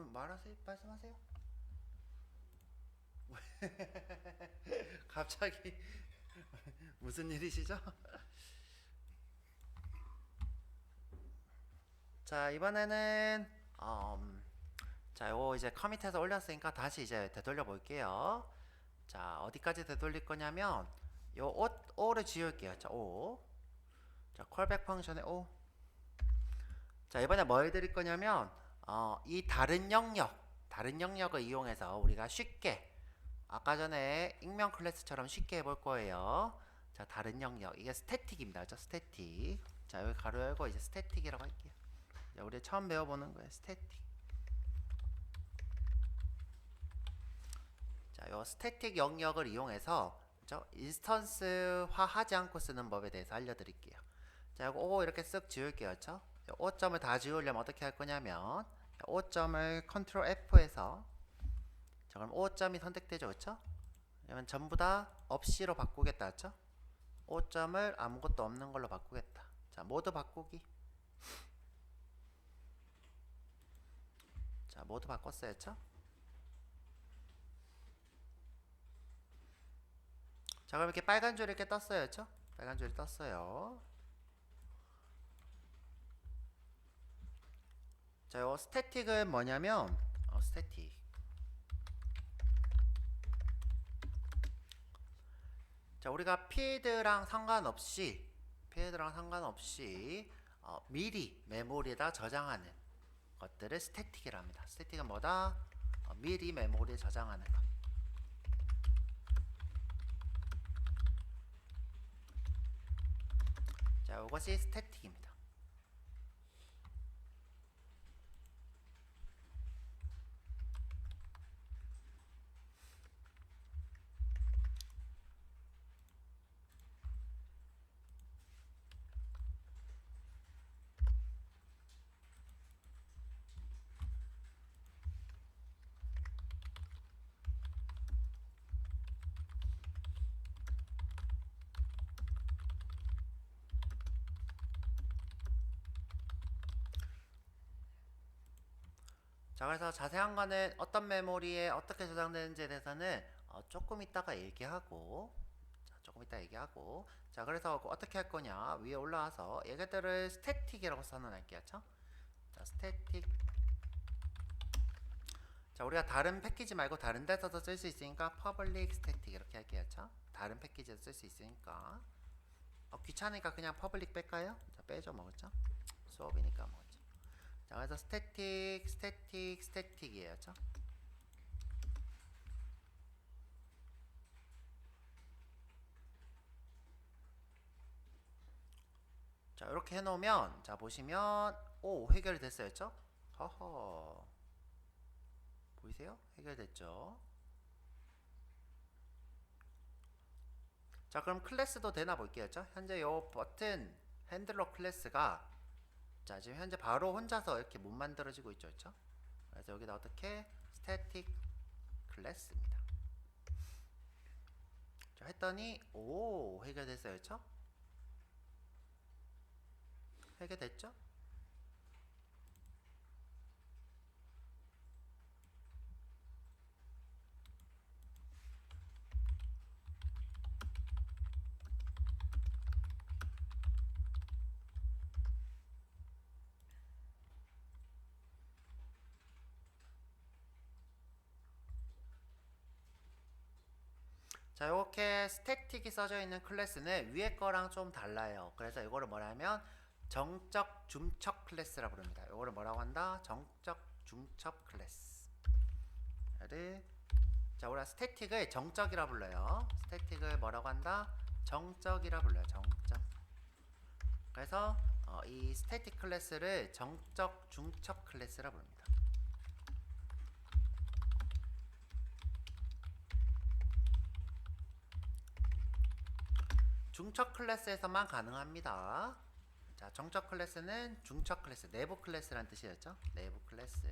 말하세요. 말씀하세요. 갑자기 무슨 일이시죠? 자, 이번에는 자, 요거 이제 커밋해서 올렸으니까 다시 이제 되돌려 볼게요. 자, 어디까지 되돌릴 거냐면 요 O를 지울게요. 자, O. 자, 콜백 펑션의 O. 자, 이번에 뭐 해드릴 거냐면 이 다른 영역을 이용해서 우리가 쉽게 아까 전에 익명 클래스처럼 쉽게 해볼 거예요. 자, 다른 영역. 이게 스태틱입니다. 그죠? 스태틱. 자, 여기 가로 열고 이제 스태틱이라고 할게요. 자, 우리 처음 배워보는 거예요. 스태틱. 자, 요 스태틱 영역을 이용해서 그죠? 인스턴스화 하지 않고 쓰는 법에 대해서 알려드릴게요. 자, 이거 O 이렇게 쓱 지울게요. 그죠? 5점을 다 지우려면 어떻게 할 거냐면 5점을 컨트롤 F에서 자, 그럼 5점이 선택되죠. 그쵸? 그러면 전부 다 없이로 바꾸겠다. 그쵸? 5점을 아무것도 없는 걸로 바꾸겠다. 자, 모두 바꾸기. 자, 모두 바꿨어요. 그쵸? 자, 그럼 이렇게 빨간 줄이 이렇게 떴어요. 그쵸? 빨간 줄이 떴어요. 자, 요 스태틱은 뭐냐면 스태틱. 자, 우리가 필드랑 상관없이 미리 메모리에다 저장하는 것들을 스태틱이라 합니다. 스태틱은 뭐다? 미리 메모리에 저장하는 것. 자, 이것이 스태틱입니다. 자, 그래서 자세한 거는 어떤 메모리에 어떻게 저장되는지에 대해서는 조금 이따가 얘기하고, 자, 그래서 어떻게 할 거냐 위에 올라와서 얘네들을 스태틱이라고 선언할게요. 자, 스태틱. 자, 우리가 다른 패키지 말고 다른 데서도 쓸 수 있으니까 public static 이렇게 할게요. 자, 다른 패키지에서 쓸 수 있으니까 귀찮으니까 그냥 public 뺄까요? 자, 빼죠. 먹었죠? 수업이니까 먹었죠. 자, 그래서 스태틱이에요. 자, 자, 이렇게 해놓으면 자, 보시면 오, 해결이 됐어요. 죠 허허, 보이세요? 해결됐죠? 자, 그럼 클래스도 되나 볼게요. 자, 현재 요 버튼 핸들러 클래스가 자, 지금 현재 바로 혼자서 이렇게 못 만들어지고 있죠. 그렇죠? 그래서 여기다 어떻게 스태틱 클래스입니다. 자, 했더니 오, 해결됐어요. 그렇죠? 해결됐죠? 자, 이렇게 스태틱이 써져 있는 클래스는 위에 거랑 좀 달라요. 그래서 이거를 뭐냐면 정적 중첩 클래스라고 부릅니다. 이거를 뭐라고 한다? 정적 중첩 클래스를 자, 우리가 스태틱을 정적이라 불러요. 스태틱을 뭐라고 한다? 정적이라 불러요. 정적. 그래서 이 스태틱 클래스를 정적 중첩 클래스라 부릅니다. 중첩 클래스에서만 가능합니다. 자, 정적 클래스는 중첩 클래스, 내부 클래스라는 뜻이었죠. 내부 클래스.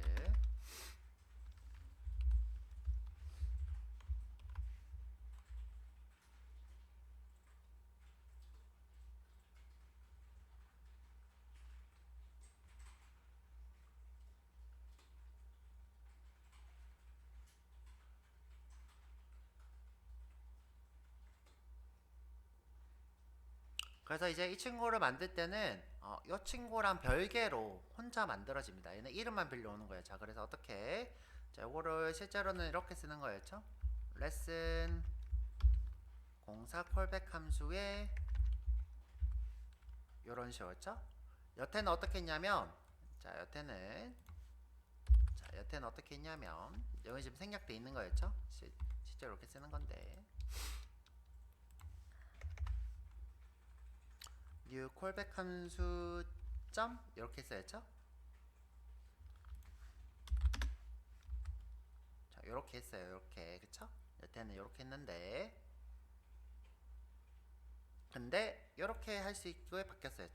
그래서 이제 이 친구를 만들 때는 이 친구랑 별개로 혼자 만들어집니다. 얘는 이름만 빌려오는 거예요. 자, 그래서 어떻게? 자, 요거를 실제로는 이렇게 쓰는 거였죠. 레슨 공사 콜백 함수에 요런 식으로죠. 여태는 어떻게 했냐면, 자, 여태는 어떻게 했냐면, 여기 지금 생략돼 있는 거였죠. 실제로 이렇게 쓰는 건데. new 콜백 함수 점 이렇게 써야죠. 자, 이렇게 했어요. 이렇게 그쵸? 여태는 이렇게 했는데, 근데 이렇게 할 수 있게 바뀌었어요.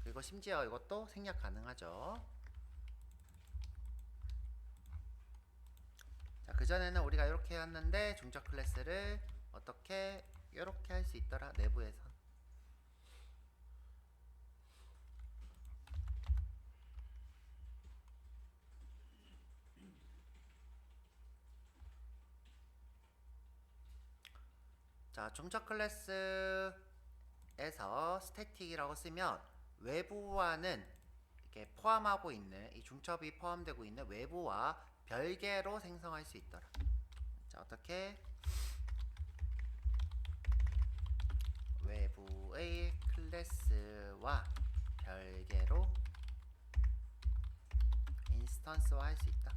그리고 심지어 이것도 생략 가능하죠. 자, 그전에는 우리가 이렇게 했는데 중적 클래스를 어떻게 이렇게 할 수 있더라. 내부에서. 자, 중적 클래스에서 스태틱이라고 쓰면 외부와는 이렇게 포함하고 있는 이 중첩이 포함되고 있는 외부와 별개로 생성할 수 있더라. 자, 어떻게 외부의 클래스와 별개로 인스턴스화 할 수 있다.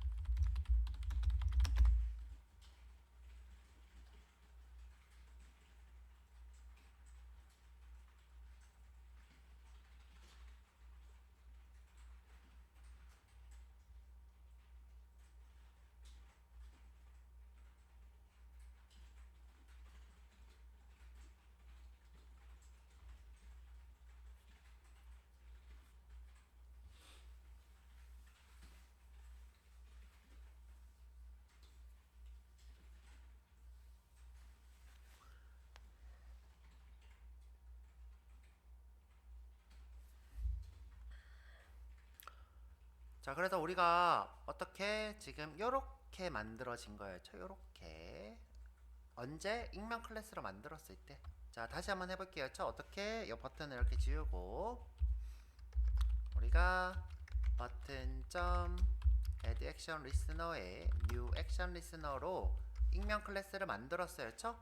자, 그래서 우리가 어떻게 지금 요렇게 만들어진 거였죠. 요렇게 언제 익명 클래스로 만들었을 때. 자, 다시 한번 해볼게요. 어떻게 이 버튼을 이렇게 지우고 우리가 버튼 점 add action listener에 new action listener로 익명 클래스를 만들었어요. 자,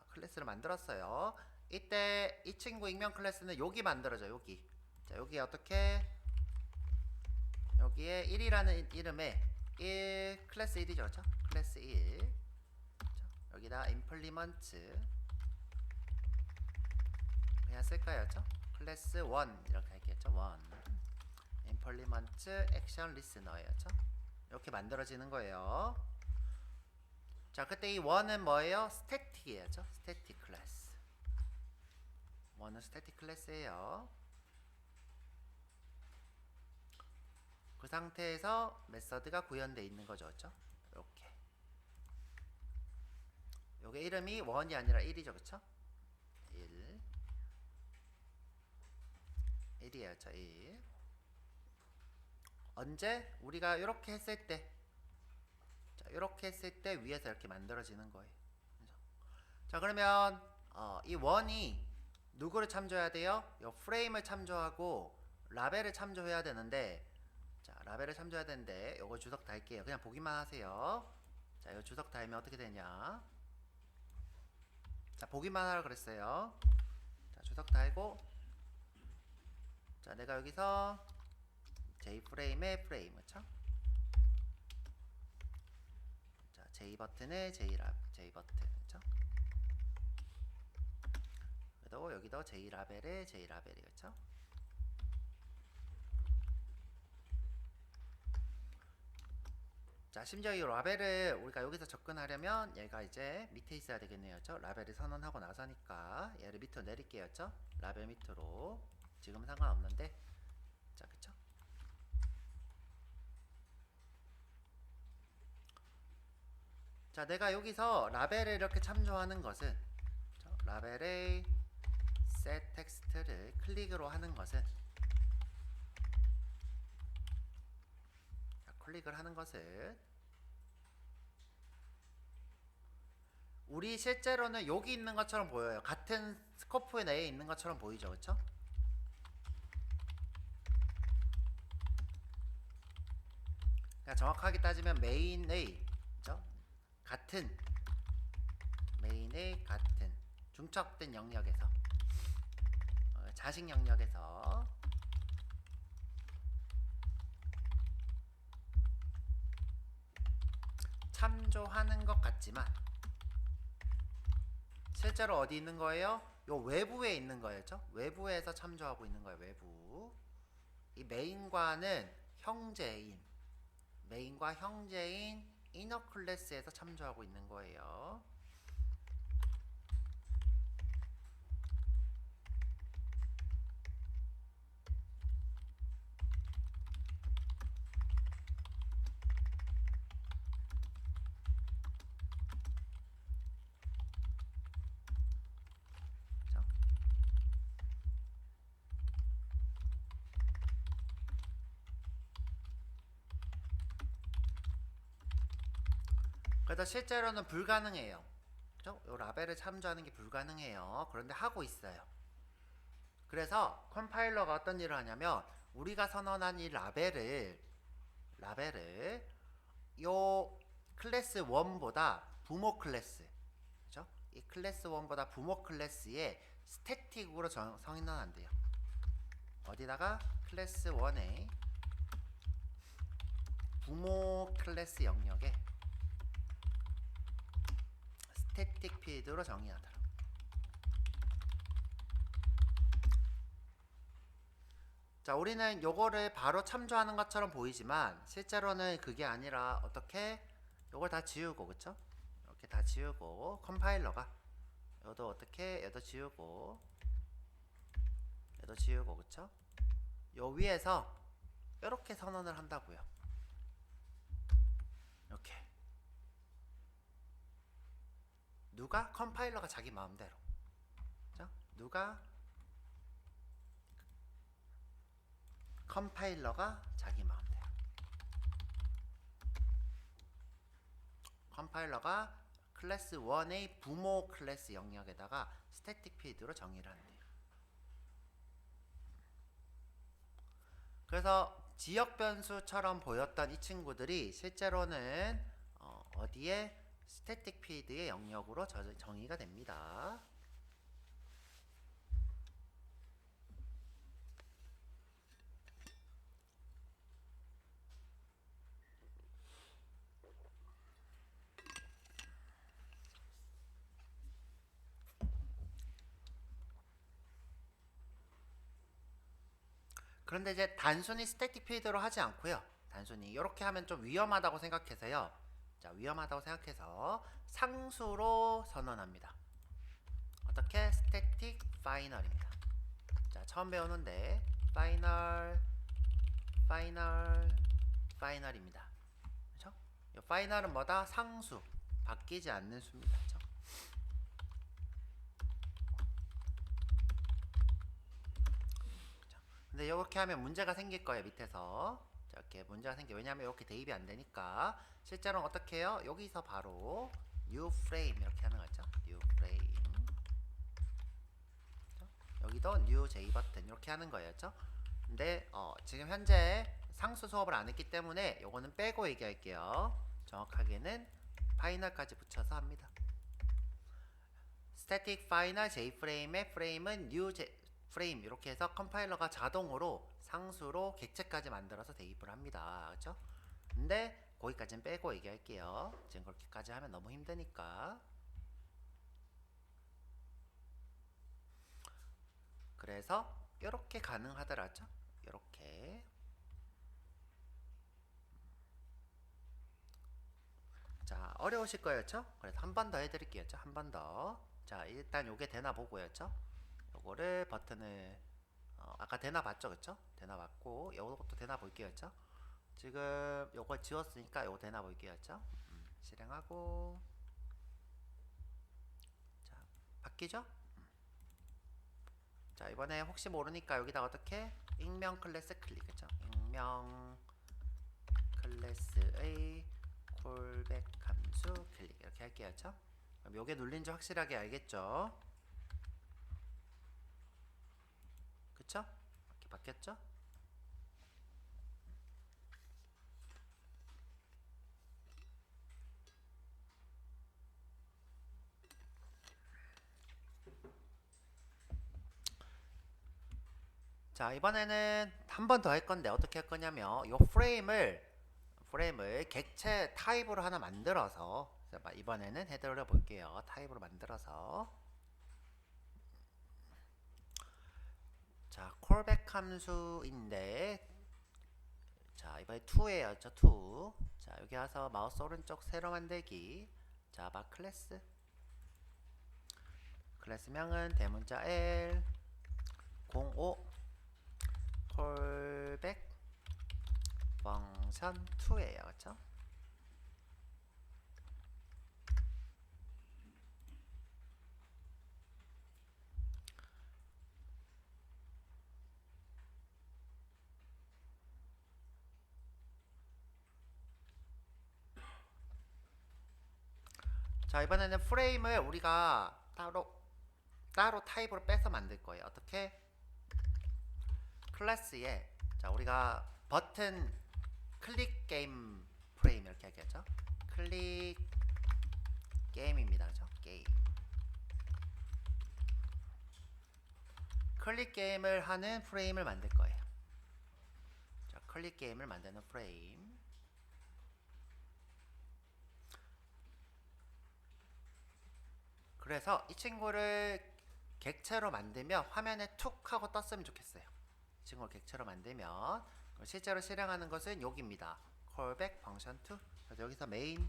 클래스를 만들었어요. 이때 이 친구 익명 클래스는 여기 만들어져. 여기. 자, 여기 어떻게 여기에 1이라는 이름에 1 클래스 1이죠. 그렇죠? 클래스 1. 여기다 implement 그냥 쓸까요? 그렇죠? 클래스 1 이렇게 할게요. 1 implement action listener예요. 그렇죠? 이렇게 만들어지는 거예요. 자, 그때 이 1은 뭐예요? static이에요. 그렇죠? static class. 1은 static class예요. 그 상태에서 메서드가 구현되어 있는 거죠. 그렇죠? 이렇게. 요게 이름이 1이 아니라 1이죠. 그렇죠? 1. 1이에요. 그렇죠? 1. 언제? 우리가 이렇게 했을 때. 자, 이렇게 했을 때 위에서 이렇게 만들어지는 거예요. 그렇죠? 자, 그러면 이 1이 누구를 참조해야 돼요? 요 프레임을 참조하고 라벨을 참조해야 되는데, 자, 라벨을 참조해야 되는데 요거 주석 달게요. 그냥 보기만 하세요. 자, 이거 주석 달면 어떻게 되냐? 자, 보기만 하라 그랬어요. 자, 주석 달고, 자, 내가 여기서 J 프레임에 프레임, 그쵸? 자, J 버튼에 J 버튼, 그쵸? 그래도 여기도 J 라벨에 J 라벨이, 그쵸? 자, 심지어 이 라벨을 우리가 여기서 접근하려면 얘가 이제 밑에 있어야 되겠네요. 그쵸? 라벨을 선언하고 나서니까 얘를 밑으로 내릴게요. 그쵸? 라벨 밑으로. 지금은 상관없는데. 자, 그쵸? 자, 내가 여기서 라벨을 이렇게 참조하는 것은, 그쵸? 라벨의 set 텍스트를 클릭으로 하는 것은, 클릭을 하는 것은 우리 실제로는 여기 있는 것처럼 보여요. 같은 스코프 내에 있는 것처럼 보이죠, 그렇죠? 그러니까 정확하게 따지면 메인의, 그렇죠? 같은 메인의 같은 중첩된 영역에서 자식 영역에서 참조하는 것 같지만 실제로 어디 있는 거예요? 요 외부에 있는 거였죠? 외부에서 참조하고 있는 거예요. 외부. 이 메인과는 형제인 메인과 형제인 이너 클래스에서 참조하고 있는 거예요. 그렇죠? 그래서 실제로는 불가능해요. 그죠? 요 라벨을 참조하는 게 불가능해요. 그런데 하고 있어요. 그래서 컴파일러가 어떤 일을 하냐면 우리가 선언한 이 라벨을 요 클래스 1보다 부모 클래스, 그죠? 이 클래스 1보다 부모 클래스에 스태틱으로 선언한대요. 어디다가 클래스 1의 부모 클래스 영역에 스태틱 필드로 정의하더라. 자, 우리는 요거를 바로 참조하는 것처럼 보이지만 실제로는 그게 아니라 어떻게 요걸 다 지우고, 그쵸? 이렇게 다 지우고 컴파일러가 요도 어떻게 얘도 지우고 얘도 지우고, 그쵸? 요 위에서 이렇게 선언을 한다고요. 이렇게 누가? 컴파일러가 자기 마음대로, 그쵸? 누가? 컴파일러가 자기 마음대로. 컴파일러가 클래스 1의 부모 클래스 영역에다가 스태틱 필드로 정의를 한대요. 그래서 지역 변수처럼 보였던 이 친구들이 실제로는 어디에 스태틱 필드의 영역으로 정의가 됩니다. 그런데 이제 단순히 스태틱 필드로 하지 않고요. 단순히 이렇게 하면 좀 위험하다고 생각해서요. 자, 위험하다고 생각해서 상수로 선언합니다. 어떻게? 스태틱 파이널입니다. 자, 처음 배우는데 파이널입니다. 그렇죠? 이 파이널은 뭐다? 상수. 바뀌지 않는 수입니다. 그렇죠? 근데 이렇게 하면 문제가 생길 거예요. 밑에서 자, 이렇게 문제가 생겨. 왜냐하면 이렇게 대입이 안 되니까. 실제로는 어떻게 해요? 여기서 바로 new frame 이렇게 하는 거죠. new frame. 여기도 new j 버튼 이렇게 하는 거예요. 그렇죠? 근데 지금 현재 상수 수업을 안 했기 때문에 요거는 빼고 얘기할게요. 정확하게는 파이널까지 붙여서 합니다. static final jframe의 frame은 new frame 이렇게 해서 컴파일러가 자동으로 상수로 객체까지 만들어서 대입을 합니다. 그렇죠? 근데 거기까지는 빼고 얘기할게요. 지금 그렇게까지 하면 너무 힘드니까. 그래서 이렇게 가능하더라죠. 이렇게. 자, 어려우실 거였죠? 그래서 한 번 더 해드릴게요. 한 번 더. 자, 일단 요게 되나 보고였죠? 요거를 버튼을 아까 되나 봤죠, 그쵸? 되나 봤고 요것도 되나 볼게요, 그쵸? 지금 요걸 지웠으니까 요거 되나 볼게요, 그쵸? 실행하고 자, 바뀌죠? 자, 이번에 혹시 모르니까 여기다 어떻게 익명 클래스 클릭, 그쵸? 익명 클래스의 콜백 함수 클릭 이렇게 할게요, 그쵸? 그럼 요게 눌린지 확실하게 알겠죠? 그쵸? 이렇게 바뀌었죠? 자, 이번에는 한 번 더 할 건데 어떻게 할 거냐면 요 프레임을 객체 타입으로 하나 만들어서 이번에는 해드려 볼게요. 타입으로 만들어서 자, 콜백 함수인데 자, 이번에 2에요. 2. 자, 여기 와서 마우스 오른쪽 세로 만들기 자바 클래스명은 대문자 L 05 콜백 펑션 2예요. 그쵸? 자, 이번에는 프레임을 우리가 따로 타입으로 빼서 만들 거예요. 어떻게? 클래스에 자, 우리가 버튼 클릭 게임 프레임 이렇게 하겠죠? 클릭 게임입니다. 그죠? 게임. 클릭 게임을 하는 프레임을 만들 거예요. 자, 클릭 게임을 만드는 프레임. 그래서 이 친구를 객체로 만들면 화면에 툭 하고 떴으면 좋겠어요. 이 친구를 객체로 만들면 실제로 실행하는 것은 여기입니다. callback function to. 그래서 여기서 메인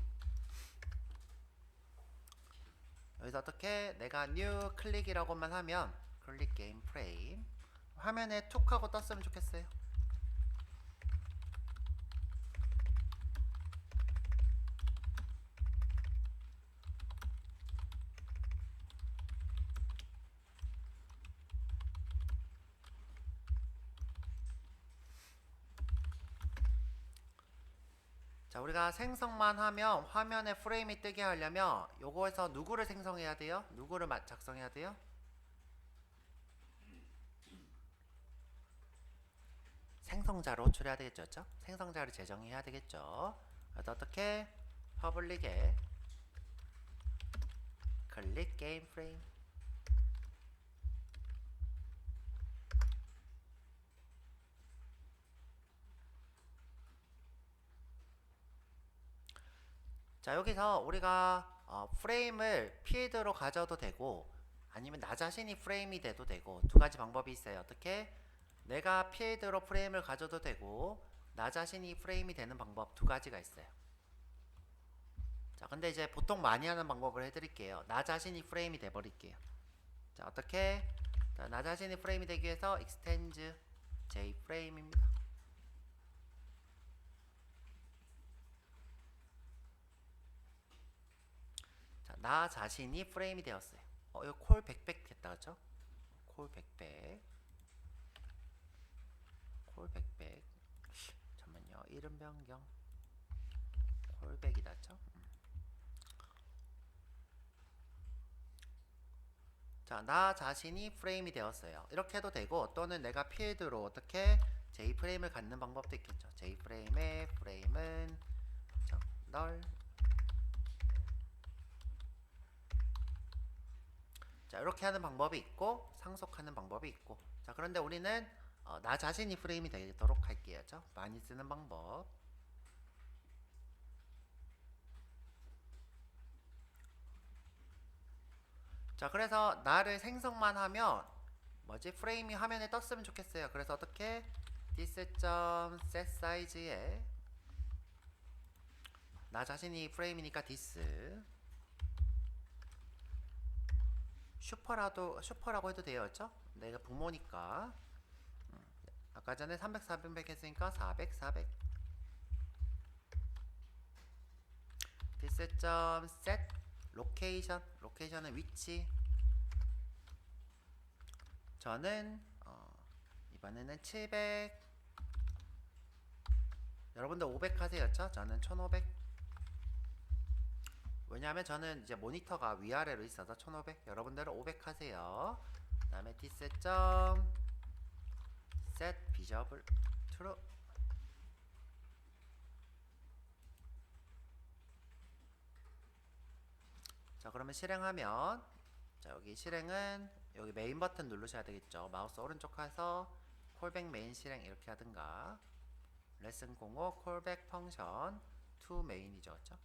여기서 어떻게 내가 new 클릭이라고만 하면 클릭 게임 프레임 화면에 툭 하고 떴으면 좋겠어요. 자, 우리가 생성만 하면 화면에 프레임이 뜨게 하려면 요거에서 누구를 생성해야 돼요? 누구를 작성해야 돼요? 생성자로 호출해야 되겠죠? 그렇죠? 생성자를 제정해야 되겠죠? 그래서 어떻게? 퍼블릭에 클릭 게임 프레임 자, 여기서 우리가 프레임을 필드로 가져도 되고 아니면 나 자신이 프레임이 돼도 되고 두 가지 방법이 있어요. 어떻게? 내가 필드로 프레임을 가져도 되고 나 자신이 프레임이 되는 방법 두 가지가 있어요. 자, 근데 이제 보통 많이 하는 방법을 해드릴게요. 나 자신이 프레임이 돼버릴게요. 자, 어떻게? 자, 나 자신이 프레임이 되기 위해서 extend jframe입니다. 자, 나 자신이 프레임이 되었어요. 이거 콜 100백 됐다, 그쵸? 콜 100백. 콜 100백. 잠깐만요. 이름 변경. 콜백이다, 그쵸? 자, 나 자신이 프레임이 되었어요. 이렇게 해도 되고 또는 내가 필드로 어떻게 jframe을 갖는 방법도 있겠죠. jframe의 프레임은 널. 자, 이렇게 하는 방법이 있고 상속하는 방법이 있고. 자, 그런데 우리는 나 자신이 프레임이 되도록 할게요. 그렇죠? 많이 쓰는 방법. 자, 그래서 나를 생성만 하면 뭐지? 프레임이 화면에 떴으면 좋겠어요. 그래서 어떻게? this.setSize에 나 자신이 프레임이니까 this 슈퍼라고 해도 돼요. 그렇죠? 내가 부모니까 아까 전에 300, 400 했으니까 400, 400 this.set 로케이션은 위치. 저는 이번에는 700 여러분들 500 하세요. 그렇죠? 저는 1500 왜냐하면 저는 이제 모니터가 위아래로 있어서 1500, 여러분들은 500 하세요. 그 다음에 디스 점 set visible true. 자, 그러면 실행하면, 자, 여기 실행은 여기 메인 버튼 누르셔야 되겠죠. 마우스 오른쪽 가서 콜백 메인 실행 이렇게 하든가, 레슨 05 콜백 펑션 to 메인이죠. 그쵸?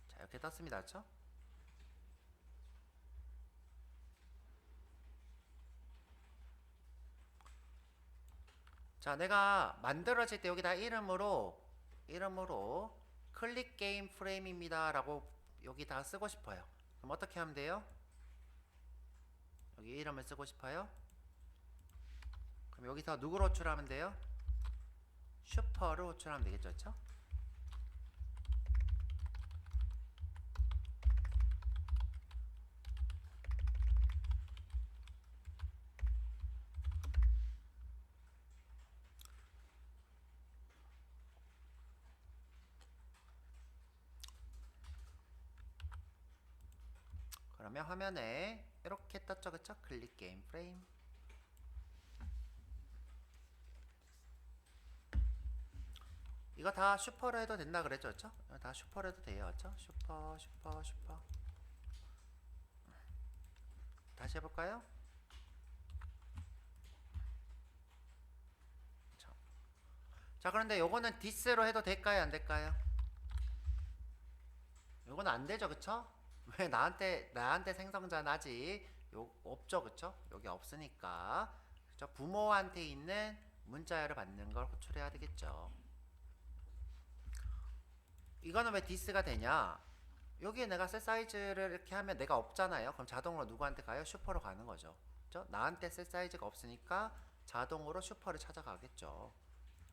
자, 이렇게 떴습니다. 그쵸? 자, 내가 만들어질 때 여기다 이름으로 클릭 게임 프레임입니다 라고 여기다 쓰고 싶어요. 그럼 어떻게 하면 돼요? 여기 이름을 쓰고 싶어요. 그럼 여기서 누구로 호출하면 돼요? 슈퍼로 호출하면 되겠죠. 그쵸? 그러면 화면에 이렇게 떴죠. 그쵸? 클릭 게임 프레임. 이거 다 슈퍼로 해도 된다 그랬죠. 그쵸? 다 슈퍼로 해도 돼요. 그쵸? 슈퍼. 다시 해볼까요? 자, 그런데 요거는 디스로 해도 될까요? 안 될까요? 요건 안 되죠. 그쵸? 왜 나한테 생성자는 아직 없죠. 그쵸? 여기 없으니까. 그쵸? 부모한테 있는 문자열을 받는 걸 호출해야 되겠죠. 이거는 왜 디스가 되냐? 여기에 내가 셀 사이즈를 이렇게 하면 내가 없잖아요. 그럼 자동으로 누구한테 가요? 슈퍼로 가는 거죠. 그쵸? 나한테 셀 사이즈가 없으니까 자동으로 슈퍼를 찾아가겠죠.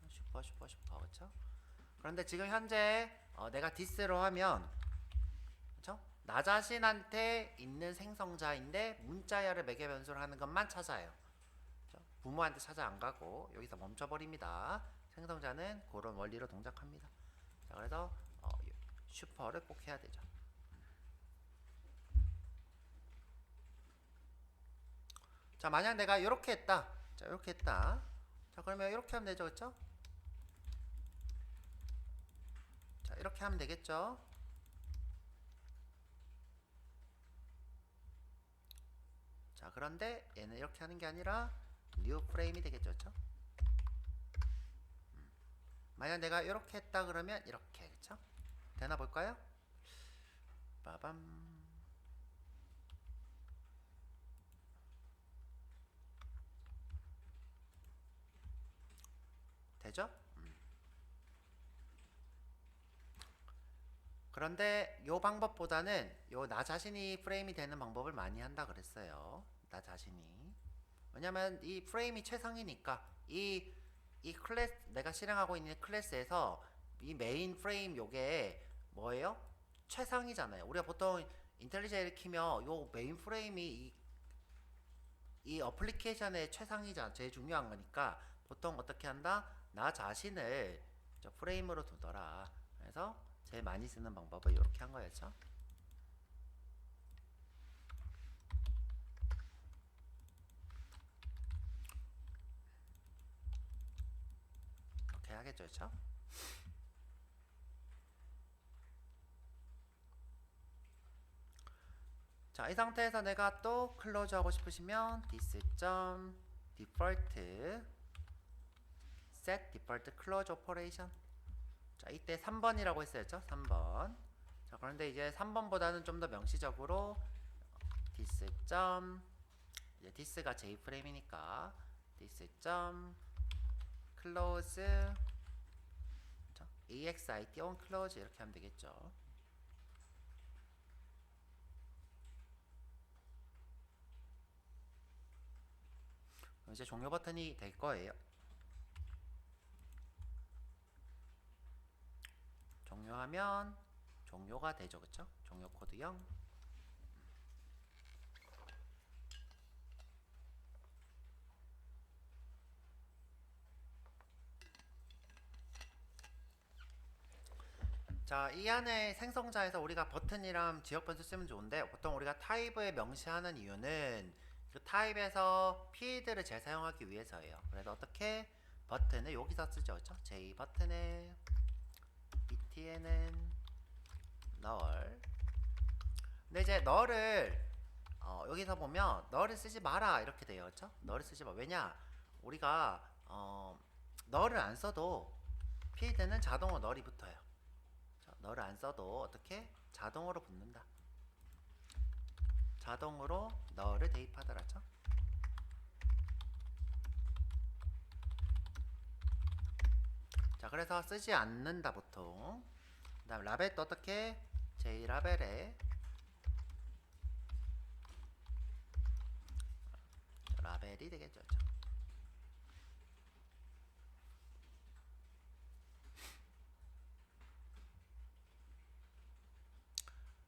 슈퍼. 그쵸? 그런데 지금 현재 내가 디스로 하면, 그쵸? 나 자신한테 있는 생성자인데 문자열을 매개 변수를 하는 것만 찾아요. 그쵸? 부모한테 찾아 안 가고 여기서 멈춰버립니다. 생성자는 그런 원리로 동작합니다. 자, 그래서 슈퍼를 꼭 해야 되죠. 자, 만약 내가 이렇게 했다. 자, 이렇게 했다. 자, 그러면 이렇게 하면 되죠. 그쵸? 자, 이렇게 하면 되겠죠. 자, 그런데 얘는 이렇게 하는 게 아니라 뉴 프레임이 되겠죠. 그쵸? 만약 내가 이렇게 했다 그러면 이렇게. 그쵸? 되나 볼까요? 빠밤. 되죠? 그런데 요 방법보다는 요 나 자신이 프레임이 되는 방법을 많이 한다 그랬어요. 나 자신이. 왜냐면 이 프레임이 최상이니까 이 클래스 내가 실행하고 있는 클래스에서 이 메인 프레임 요게 뭐예요? 최상이잖아요. 우리가 보통 인텔리제이를 키면 요 메인 프레임이 이 어플리케이션의 최상이잖아. 제일 중요한 거니까 보통 어떻게 한다? 나 자신을 저 프레임으로 두더라. 그래서 제일 많이 쓰는 방법은 이렇게 한 거였죠. 이렇게 하겠죠. 그렇죠? 자, 이 상태에서 내가 또 클로즈 하고 싶으시면 this default set default close operation. 자, 이때 3번이라고 했었죠. 3번. 자, 그런데 이제 3번보다는 좀 더 명시적으로 this 이제 this가 J프레임이니까 this close exit on close 이렇게 하면 되겠죠. 그럼 이제 종료 버튼이 될 거예요. 종료하면 종료가 되죠. 그쵸? 종료 코드 0. 자, 이 안에 생성자에서 우리가 버튼이랑 지역 변수 쓰면 좋은데 보통 우리가 타입을 명시하는 이유는 그 타입에서 필드를 재사용하기 위해서예요. 그래서 어떻게 버튼을 여기서 쓰죠, 그렇죠? J 버튼에 btn은 null. 근데 이제 null을 여기서 보면 null을 쓰지 마라 이렇게 돼요, 그렇죠? null을 쓰지 마. 왜냐? 우리가 null을 안 써도 필드는 자동으로 null이 붙어요. 너를 안 써도 어떻게 자동으로 붙는다. 자동으로 너를 대입하더라죠. 자, 그래서 쓰지 않는다 보통. 그다음 라벨도 어떻게 J 라벨에 라벨이 되겠죠.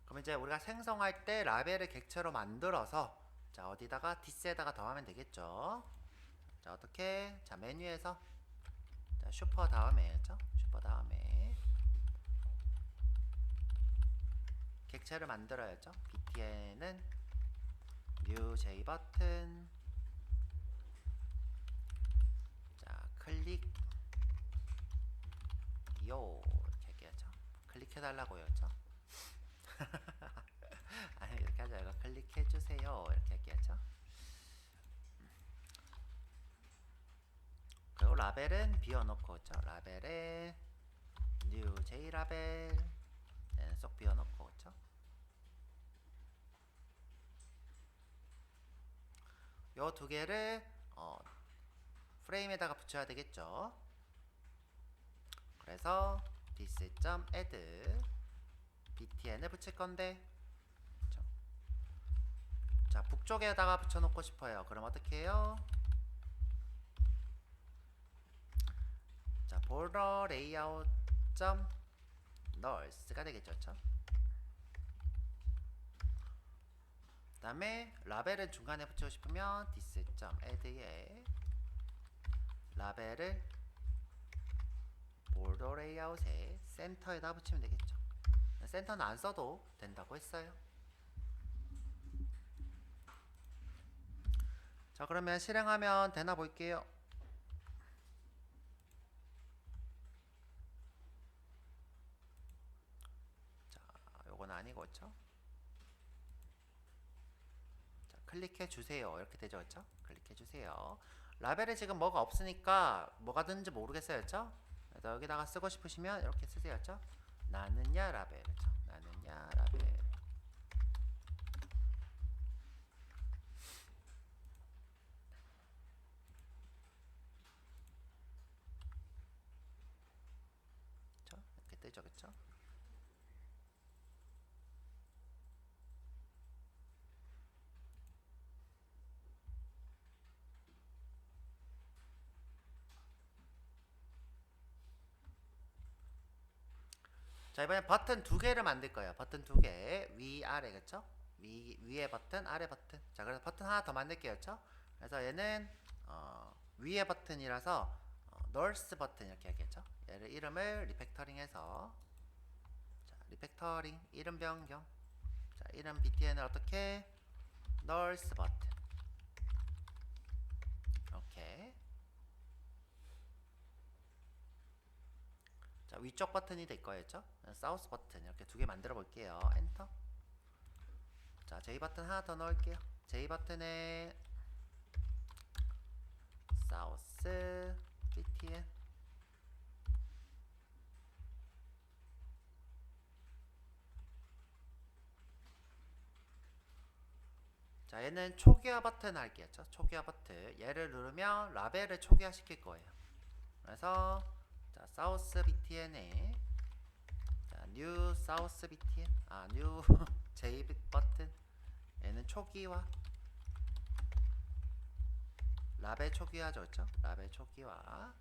그럼 이제 우리가 생성할 때 라벨을 객체로 만들어서 자, 어디다가 디스에다가 더하면 되겠죠. 자, 어떻게? 자, 메뉴에서 자, 슈퍼 다음에죠. 슈퍼 다음에 객체를 만들어야죠. btn은 new j 버튼. 자, 클릭 요 이렇게 얘기하죠. 클릭해달라고요, 죠 아니 이렇게 하죠. 이거 클릭해주세요 이렇게 얘기하죠. 그리고 라벨은 비워놓고 그렇죠. 라벨에 new j 라벨 쏙 비워놓고 그렇죠. 요 두 개를 프레임에다가 붙여야 되겠죠. 그래서 this.add btn을 붙일 건데 그렇죠? 자, 북쪽에다가 붙여놓고 싶어요. 그럼 어떻게 해요? 자, border layout nuls가 되겠죠. 그렇죠? 그 다음에 라벨을 중간에 붙이고 싶으면 this.add에 라벨을 border layout의 센터에다 붙이면 되겠죠. 센터는 안 써도 된다고 했어요. 자, 그러면 실행하면 되나 볼게요. 자, 요건 아니고 그렇죠? 자, 클릭해 주세요. 이렇게 되죠, 그렇죠? 클릭해 주세요. 라벨에 지금 뭐가 없으니까 뭐가 되는지 모르겠어요, 그렇죠? 그래서 여기다가 쓰고 싶으시면 이렇게 쓰세요, 그렇죠? 나는야 라벨, 그렇죠? 나는야 라벨. 그렇죠? 이렇게 뜨죠, 그렇죠? 자, 이번엔 버튼 두 개를 만들 거예요. 버튼 두 개. 위, 아래, 그쵸? 위에 버튼, 아래 버튼. 자, 그래서 버튼 하나 더 만들게요, 그쵸? 그래서 얘는, 위에 버튼이라서, 널스 버튼 이렇게 하겠죠? 얘를 이름을 리팩터링 해서, 자, 리팩터링, 이름 변경. 자, 이름 btn을 어떻게? 널스 버튼. 이렇게. 자, 위쪽 버튼이 될 거였죠? 사우스 버튼 이렇게 두 개 만들어 볼게요. 엔터. 자, J 버튼 하나 더 넣을게요. J 버튼에 사우스 btn. 자, 얘는 초기화 버튼 할게요. 초기화 버튼. 얘를 누르면 라벨을 초기화 시킬 거예요. 그래서 자, 사우스 btn에 자, new 사우스 btn new j 버튼. 얘는 초기화. 라벨 초기화죠, 그렇죠? 라벨 초기화.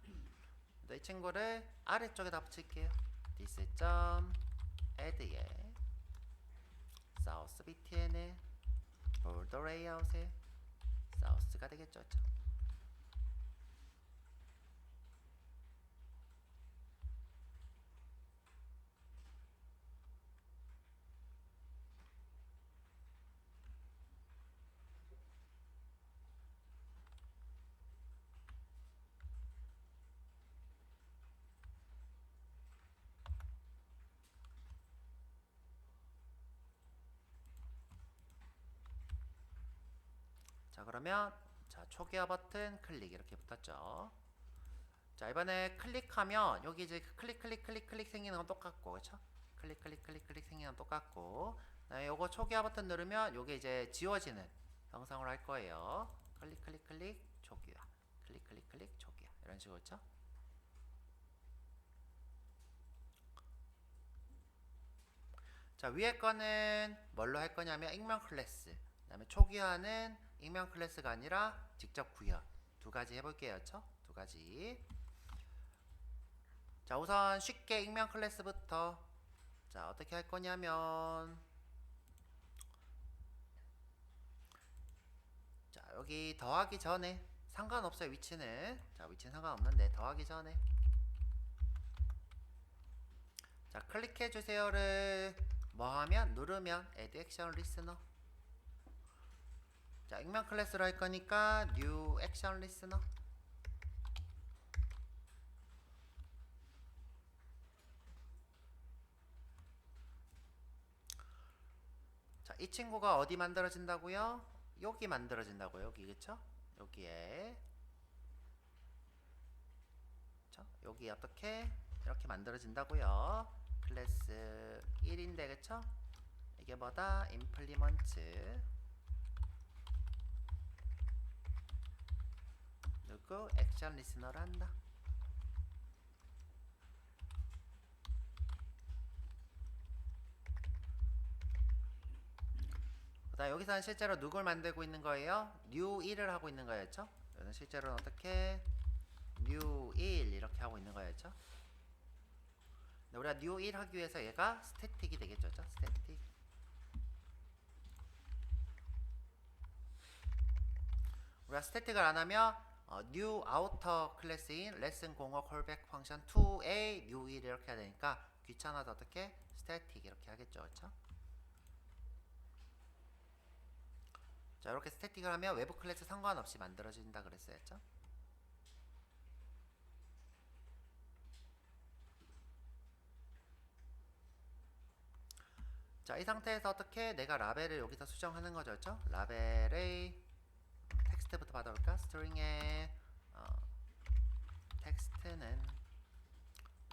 이 친구를 아래쪽에다 붙일게요. this.add에 사우스 btn에 border layout에 사우스가 되겠죠, 그렇죠? 자 그러면 자 초기화 버튼 클릭 이렇게 붙었죠. 자 이번에 클릭하면 여기 이제 클릭 생기는 건 똑같고 그쵸? 클릭 생기는 건 똑같고 요거 초기화 버튼 누르면 요게 이제 지워지는 영상으로 할 거예요. 클릭 초기화 클릭 초기화 이런 식으로 있죠. 자 위에 거는 뭘로 할 거냐면 익명 클래스, 그 다음에 초기화는 익명 클래스가 아니라 직접 구현 두 가지 해볼게요. 그쵸? 두 가지. 자 우선 쉽게 익명 클래스부터 자 어떻게 할 거냐면 자 여기 더하기 전에 상관없어요. 위치는 자 위치는 상관없는데 더하기 전에 자 클릭해 주세요를 뭐 하면 누르면 add action listener 자 익명 클래스로 할 거니까 new action listener 자 이 친구가 어디 만들어진다고요? 여기 만들어진다고요. 여기 그쵸? 여기에 그쵸? 여기 어떻게 이렇게 만들어진다고요. 클래스 1인데 그쵸? 이게 뭐다? implement 누구 액션 리스너를 한다. 그다음 여기서는 실제로 누굴 만들고 있는 거예요? new 1을 하고 있는 거였죠? 여기는 실제로는 어떻게 new 1 이렇게 하고 있는 거였죠? 우리가 new 1 하기 위해서 얘가 스태틱이 되겠죠? 스태틱. 우리가 스태틱을 안 하면 new outer 클래스인 lesson 공어 callback 펑션 2에 new 1 이렇게 해야 되니까 귀찮아서 어떻게 스태틱 이렇게 하겠죠? 그렇죠? 자 이렇게 스태틱을 하면 외부 클래스 상관없이 만들어진다 그랬어야죠. 자 이 상태에서 어떻게 내가 라벨을 여기서 수정하는 거죠. 그렇죠? 라벨의 텍스트부터 받아볼까? 스트링의 텍스트는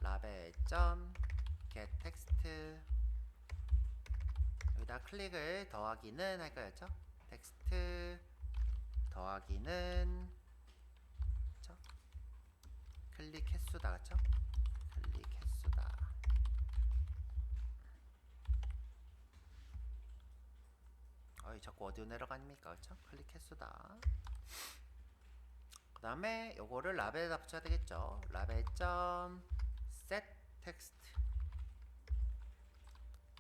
라벨.get 텍스트 여기다 클릭을 더하기는 할 거였죠. 텍스트 더하기는 그쵸? 클릭 횟수다 그쵸? 클릭 횟수다. 어이 자꾸 어디로 내려갑니까 그쵸? 클릭 횟수다. 그 다음에 요거를 라벨에다 붙여야 되겠죠. 라벨.set 텍스트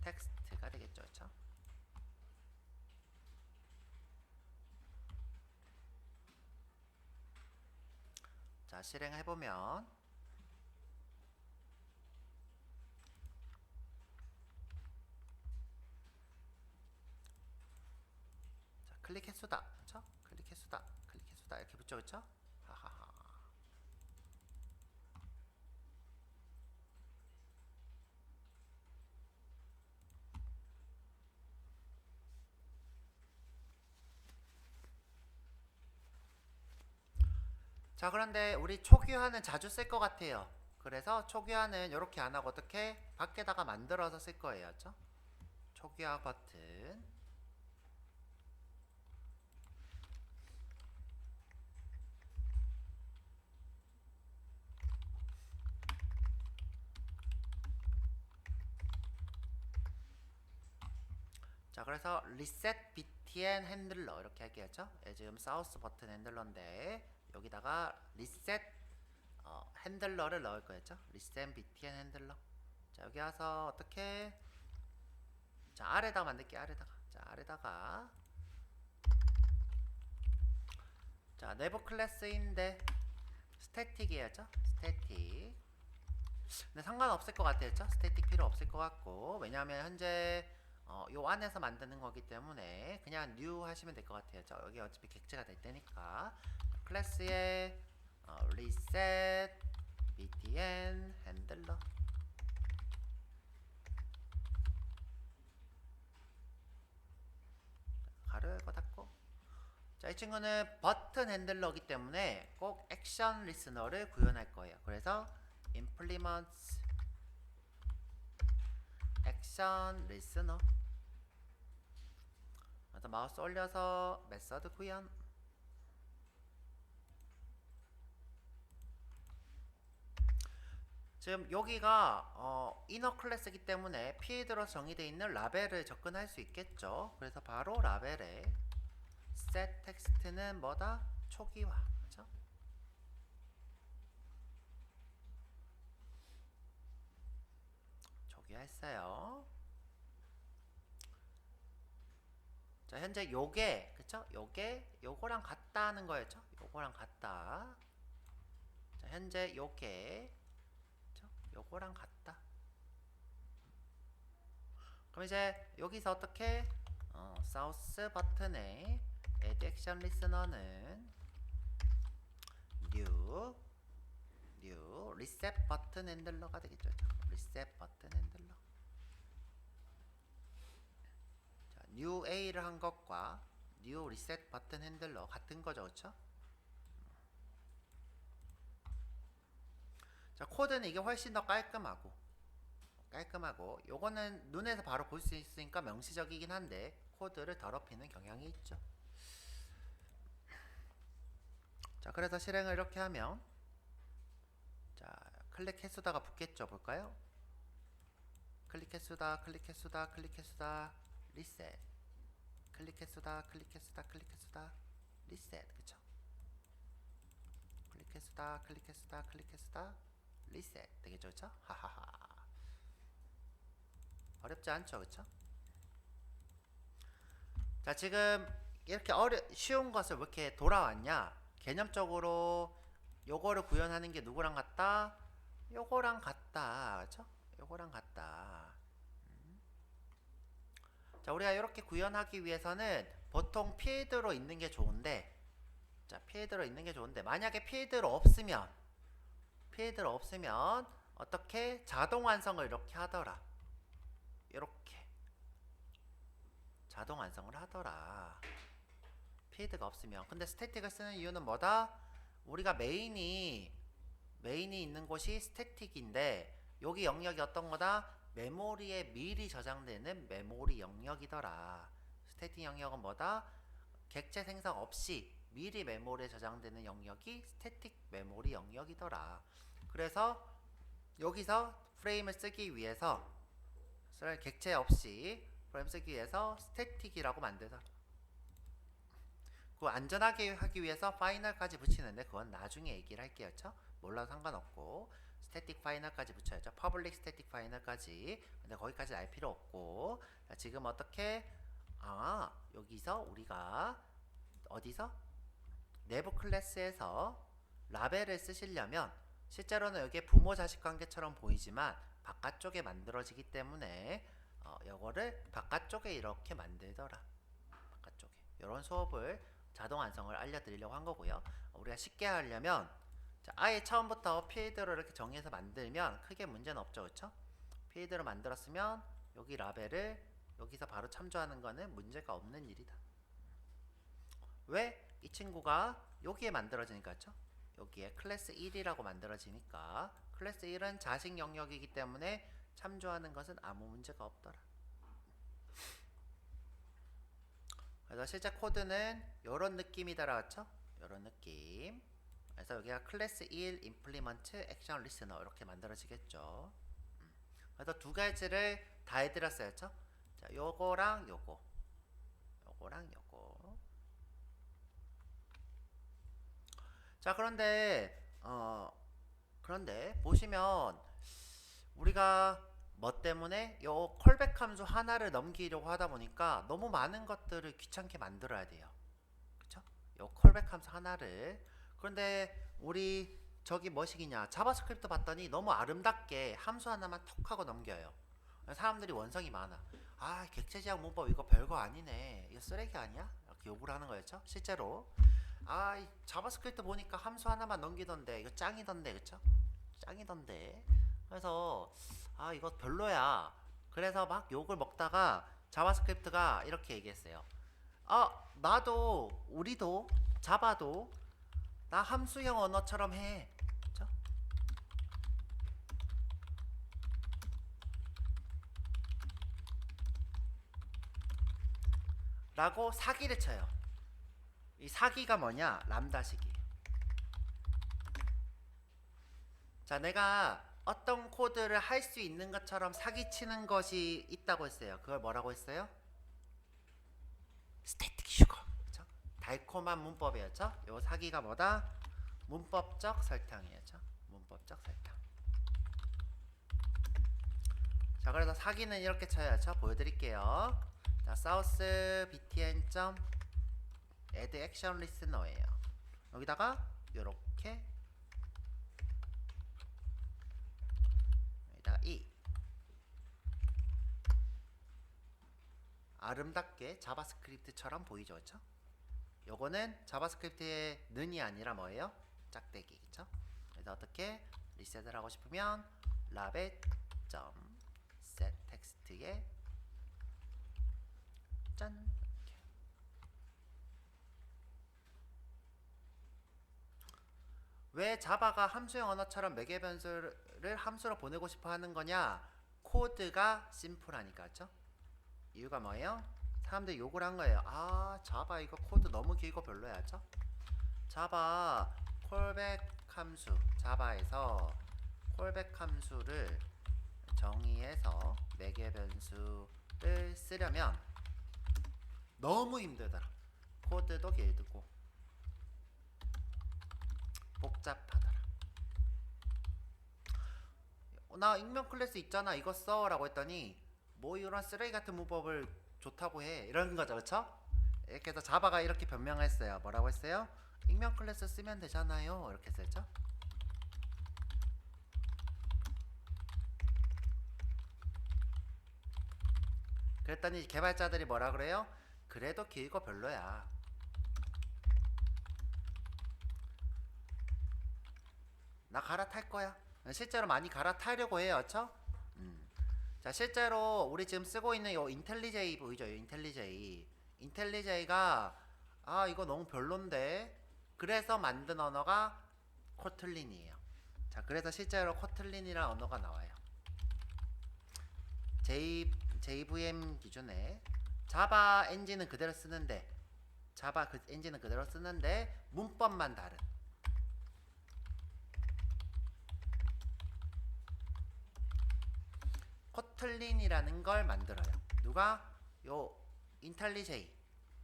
텍스트가 되겠죠. 그쵸? 자 실행해보면 자 클릭 횟수다 그쵸? 클릭 횟수다 이렇게 붙죠. 그쵸? 하하하. 자 그런데 우리 초기화는 자주 쓸 것 같아요. 그래서 초기화는 이렇게 안 하고 어떻게 밖에다가 만들어서 쓸 거예요. 그렇죠? 초기화 버튼 자 그래서 reset btn 핸들러 이렇게 할게요. 지금 사우스 버튼 핸들러인데 여기다가 reset 핸들러를 넣을 거예요. reset btn 핸들러 자 여기 와서 어떻게 자 아래다가 만들게요. 아래다가 자 내부 클래스인데 스태틱이에요. 스태틱 근데 상관없을 것 같아요. 스태틱 필요 없을 것 같고 왜냐하면 현재 요 안에서 만드는 거기 때문에 그냥 new 하시면 될 것 같아요. 여기 어차피 객체가 될 테니까 클래스에 reset btn 핸들러 가로 열고 닫고 자, 이 친구는 버튼 핸들러이기 때문에 꼭 액션 리스너를 구현할 거예요. 그래서 implements 액션 리스너. 그래서 마우스 올려서 메서드 구현. 지금 여기가 이너 클래스이기 때문에 필드로 정의되어 있는 라벨을 접근할 수 있겠죠. 그래서 바로 라벨에 set 텍스트는 뭐다? 초기화. 그렇죠? 초기화했어요. 자, 현재 요게 그쵸? 요거랑 같다는 거였죠? 요거랑 같다. 자, 현재 요게 그쵸? 요거랑 같다. 그럼 이제 여기서 어떻게 사우스 버튼에 add action listener는 new reset 버튼 핸들러가 되겠죠. reset 버튼 핸들러. 자, new a를 한 것과 new reset 버튼 핸들러 같은 거죠, 그렇죠? 자, 코드는 이게 훨씬 더 깔끔하고 요거는 눈에서 바로 볼 수 있으니까 명시적이긴 한데 코드를 더럽히는 경향이 있죠. 자, 그래서 실행을 이렇게 하면 자, 클릭 횟수다가 붙겠죠. 볼까요? 클릭 횟수다 리셋. 클릭 횟수다 리셋. 그쵸? 클릭 횟수다 리셋 되겠죠, 그쵸? 하하하. 어렵지 않죠, 그쵸? 자, 지금 이렇게 쉬운 것을 왜 이렇게 돌아왔냐? 개념적으로 요거를 구현하는 게 누구랑 같다? 요거랑 같다, 그쵸? 요거랑 같다. 자, 우리가 이렇게 구현하기 위해서는 보통 필드로 있는 게 좋은데, 자, 필드로 있는 게 좋은데, 만약에 필드로 없으면 어떻게 자동 완성을 이렇게 하더라. 이렇게 자동 완성을 하더라. 필드가 없으면. 근데 스태틱을 쓰는 이유는 뭐다? 우리가 메인이 있는 곳이 스태틱인데 여기 영역이 어떤 거다? 메모리에 미리 저장되는 메모리 영역이더라. 스태틱 영역은 뭐다? 객체 생성 없이 미리 메모리에 저장되는 영역이 스태틱 메모리 영역이더라. 그래서 여기서 프레임을 쓰기 위해서 객체 없이 프레임 쓰기 위해서 스태틱이라고 만들더라. 그 안전하게 하기 위해서 파이널까지 붙이는데 그건 나중에 얘기를 할게요. 그쵸? 몰라도 상관없고 스태틱 파이널까지 붙여야죠. 퍼블릭 스태틱 파이널까지. 근데 거기까지 알 필요 없고. 자, 지금 어떻게 여기서 우리가 어디서 내부 클래스에서 라벨을 쓰시려면 실제로는 여기에 부모 자식 관계처럼 보이지만 바깥쪽에 만들어지기 때문에 요거를 바깥쪽에 이렇게 만들더라. 바깥쪽에 이런 수업을 자동 완성을 알려드리려고 한 거고요. 우리가 쉽게 하려면 자, 아예 처음부터 필드로 이렇게 정해서 만들면 크게 문제는 없죠, 그렇죠? 필드로 만들었으면 여기 라벨을 여기서 바로 참조하는 거는 문제가 없는 일이다. 왜? 이 친구가 여기에 만들어지니까, 그렇죠? 여기에 클래스 1이라고 만들어지니까 클래스 1은 자식 영역이기 때문에 참조하는 것은 아무 문제가 없더라. 그래서 실제 코드는 이런 느낌이더라, 그렇죠? 이런 느낌. 그래서 여기가 클래스 1 implement action listener 이렇게 만들어지겠죠. 그래서 두 가지를 다 해드렸어요, 그렇죠? 자, 요거랑 요거. 자, 그런데 보시면 우리가 뭐 때문에 요 콜백 함수 하나를 넘기려고 하다 보니까 너무 많은 것들을 귀찮게 만들어야 돼요. 그쵸? 요 콜백 함수 하나를. 그런데 우리 저기 뭐시기냐 자바스크립트 봤더니 너무 아름답게 함수 하나만 톡 하고 넘겨요. 사람들이 원성이 많아. 아, 객체 지향 문법 이거 별거 아니네. 이거 쓰레기 아니야? 이렇게 요구를 하는 거였죠. 실제로 이 자바스크립트 보니까 함수 하나만 넘기던데 이거 짱이던데, 그쵸? 짱이던데. 그래서 이거 별로야. 그래서 막 욕을 먹다가 자바스크립트가 이렇게 얘기했어요. 나도 우리도 자바도 나 함수형 언어처럼 해. 그쵸? 라고 사기를 쳐요. 이 사기가 뭐냐? 람다식이. 자, 내가 어떤 코드를 할 수 있는 것처럼 사기치는 것이 있다고 했어요. 그걸 뭐라고 했어요? 스태틱 슈거. 그쵸? 달콤한 문법이었죠? 요 사기가 뭐다? 문법적 설탕이었죠. 문법적 설탕. 자, 그래서 사기는 이렇게 쳐야죠. 보여드릴게요. 자, 사우스 btn add action listener예요. 여기다가 요렇게 여기다가 아름답게 자바스크립트처럼 보이죠, 그쵸? 요거는 자바스크립트의 는이 아니라 뭐예요? 짝대기, 그쵸? 그래서 어떻게 리셋을 하고 싶으면 rabbit set text에 짠 이렇게. 왜 자바가 함수형 언어처럼 매개 변수를 함수로 보내고 싶어 하는 거냐? 코드가 심플하니까, 그쵸? 이유가 뭐예요? 사람들이 욕을 한 거예요. 자바 이거 코드 너무 길고 별로야, 그쵸? 자바 콜백 함수, 자바에서 콜백 함수를 정의해서 매개 변수를 쓰려면 너무 힘들더라. 코드도 길고 복잡하더라. 나 익명 클래스 있잖아, 이거 써 라고 했더니 뭐 이런 쓰레기 같은 문법을 좋다고 해, 이런 거죠, 그쵸? 이렇게 해서 자바가 이렇게 변명했어요. 뭐라고 했어요? 익명 클래스 쓰면 되잖아요, 이렇게 썼죠. 그랬더니 개발자들이 뭐라 그래요? 그래도 길고 별로야. 나 갈아탈 거야. 실제로 많이 갈아타려고 해요, 그쵸? 자, 실제로 우리 지금 쓰고 있는 요 인텔리제이 보이죠? 요 인텔리제이가 이거 너무 별론데, 그래서 만든 언어가 코틀린이에요. 자, 그래서 실제로 코틀린이라는 언어가 나와요. JVM 기준에 자바 엔진은 그대로 쓰는데, 자바 그 엔진은 그대로 쓰는데 문법만 다른. 코틀린이라는 걸 만들어요. 누가? 요 인텔리제이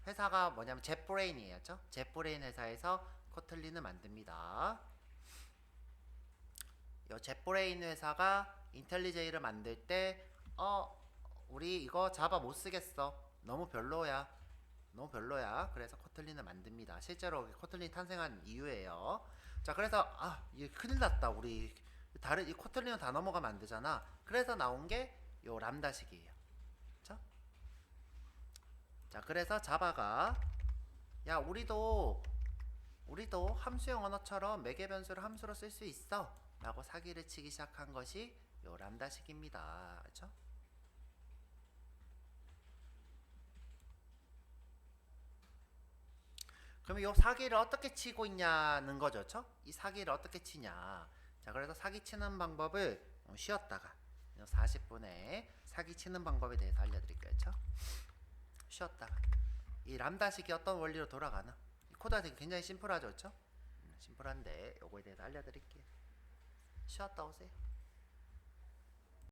회사가 뭐냐면 젯브레인이에요. 젯브레인 회사에서 코틀린을 만듭니다. 요 젯브레인 회사가 인텔리제이를 만들 때 우리 이거 자바 못 쓰겠어. 너무 별로야. 너무 별로야. 그래서 코틀린을 만듭니다. 실제로 코틀린 탄생한 이유예요. 자, 그래서 이게 큰일 났다. 우리 다른 이 코틀린은 다 넘어가면 안 되잖아. 그래서 나온 게 요 람다식이에요. 그쵸? 자, 그래서 자바가 야, 우리도 함수형 언어처럼 매개 변수를 함수로 쓸 수 있어 라고 사기를 치기 시작한 것이 요 람다식입니다. 그쵸? 그럼 요 사기를 어떻게 치고 있냐는 거죠. 그쵸? 이 사기를 어떻게 치냐. 자, 그래서 사기 치는 방법을 쉬었다가 40분에 사기 치는 방법에 대해서 알려드릴게요. 그쵸? 쉬었다가 이 람다식이 어떤 원리로 돌아가나. 이 코드가 되게 굉장히 심플하죠. 그쵸? 심플한데 요거에 대해서 알려드릴게요. 쉬었다 오세요.